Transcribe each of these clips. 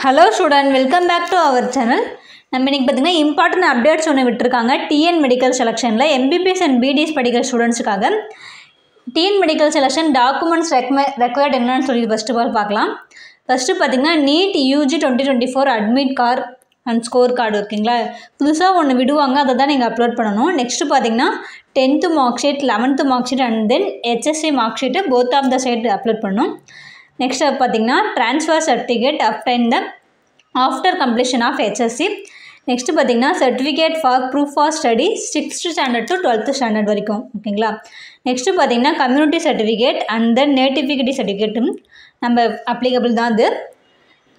Hello student, welcome back to our channel. நம்ம இன்னைக்கு பாத்தீங்கன்னா இம்பார்ட்டன்ட் அப்டேட்ஸ் ஒன்று விட்டுருக்காங்க டிஎன் மெடிக்கல் செலெக்ஷனில் எம்பிபிஎஸ் அண்ட் பிடிஎஸ் படிக்கிற ஸ்டூடெண்ட்ஸுக்காக. TN medical selection documents required என்னன்னு சொல்லி ஃபர்ஸ்ட் ஆஃப் ஆல் பார்க்கலாம். ஃபஸ்ட்டு பார்த்தீங்கன்னா NEET UG 2024 admit card and score card இருக்குங்களா, புதுசாக ஒன்று விடுவாங்க, அதை தான் நீங்கள் அப்லோட் பண்ணணும். நெக்ஸ்ட்டு பார்த்தீங்கன்னா 10th mark sheet 11th mark sheet and then HSC mark sheet both of the side upload பண்ணணும். நெக்ஸ்ட் பார்த்தீங்கன்னா transfer certificate after completion of HSC. Next பார்த்தீங்கன்னா certificate for proof of study 6th standard to 12th standard வரைக்கும் ஓகேங்களா. Next பார்த்தீங்கன்னா community certificate and then nativity சர்டிஃபிகேட்டும் நம்ம applicable தான். அது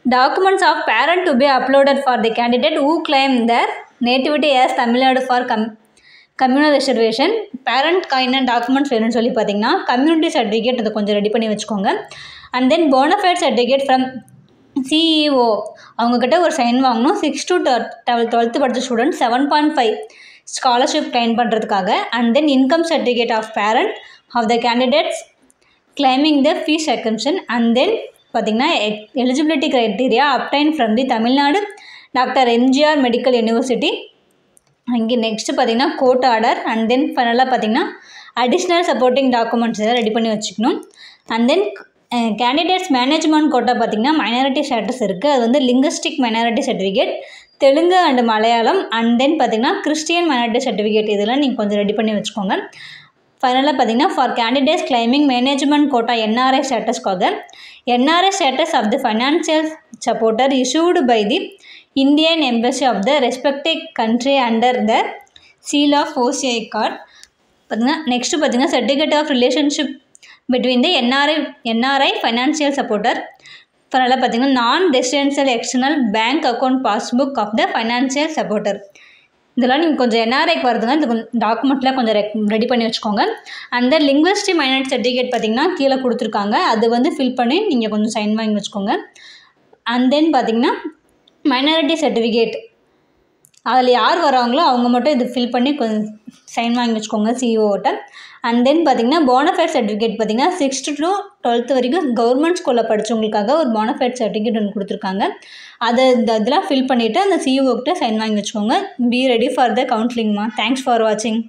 documents of parent to be uploaded for the candidate who claim their nativity as Tamil Nadu for communal reservation. Parent என்ன documents வேணும்னு சொல்லி பார்த்தீங்கன்னா கம்யூனிட்டி சர்டிஃபிகேட் அதை கொஞ்சம் ரெடி பண்ணி வச்சுக்கோங்க. And then bonafide certificate from CEO அவங்கக்கிட்ட ஒரு சைன் வாங்கணும். 6th to 12th படித்த ஸ்டூடெண்ட் 7.5 ஸ்காலர்ஷிப் கிளைம் பண்ணுறதுக்காக. And then income certificate of parent of the candidates claiming the fees exemption. And then பார்த்திங்கன்னா eligibility criteria obtained from the Tamil Nadu doctor MGR medical university. அங்கே next பார்த்திங்கன்னா court order. And then ஃபைனலாக பார்த்திங்கன்னா additional supporting documents எல்லாம் ready பண்ணி வச்சுக்கணும். And then candidates management quota பார்த்திங்கன்னா minority status இருக்குது, அது வந்து linguistic minority certificate, Telugu and Malayalam. And then பார்த்திங்கன்னா கிறிஸ்டியன் மைனாரிட்டி சர்டிஃபிகேட், இதெல்லாம் நீங்கள் கொஞ்சம் ரெடி பண்ணி வச்சுக்கோங்க. ஃபைனலாக பார்த்திங்கன்னா for candidates claiming management quota NRI ஸ்டேட்டஸ்க்காக NRI status of the financial supporter issued by the Indian embassy of the respective country under the seal of OCI card. பார்த்திங்கன்னா next பார்த்திங்கன்னா certificate of relationship between the NRI financial supporter. ஃபைனலாக பார்த்தீங்கன்னா non residential external bank account passbook of the financial supporter. இதெல்லாம் நீங்கள் கொஞ்சம் NRIக்கு வருதுங்க, இது டாக்குமெண்ட்லாம் கொஞ்சம் ரெடி பண்ணி வச்சுக்கோங்க. அந்த லிங்குவிஸ்டிக் மைனாரிட்டி சர்டிஃபிகேட் பார்த்தீங்கன்னா கீழே கொடுத்துருக்காங்க, அது வந்து ஃபில் பண்ணி நீங்கள் கொஞ்சம் சைன் வாங்கி வச்சுக்கோங்க. அண்ட் தென் பார்த்தீங்கன்னா மைனாரிட்டி சர்டிஃபிகேட் அதில் யார் வராங்களோ அவங்க மட்டும் இது ஃபில் பண்ணி கொஞ்சம் சைன் வாங்கி வச்சுக்கோங்க CEOட்ட. அண்ட் தென் பார்த்திங்கன்னா போனஃபைட் சர்டிஃபிகேட் பார்த்திங்கன்னா 6th to 12th வரைக்கும் கவர்மெண்ட் ஸ்கூலில் படித்தவங்களுக்காக ஒரு போனஃபைட் சர்டிஃபிகேட் ஒன்று கொடுத்துருக்காங்க, அதை இதெல்லாம் ஃபில் பண்ணிவிட்டு அந்த CEOக்கிட்ட சைன் வாங்கி வச்சுக்கோங்க. பி ரெடி ஃபார் த கவுன்சிலிங்மா. தேங்க்ஸ் ஃபார் வாட்சிங்.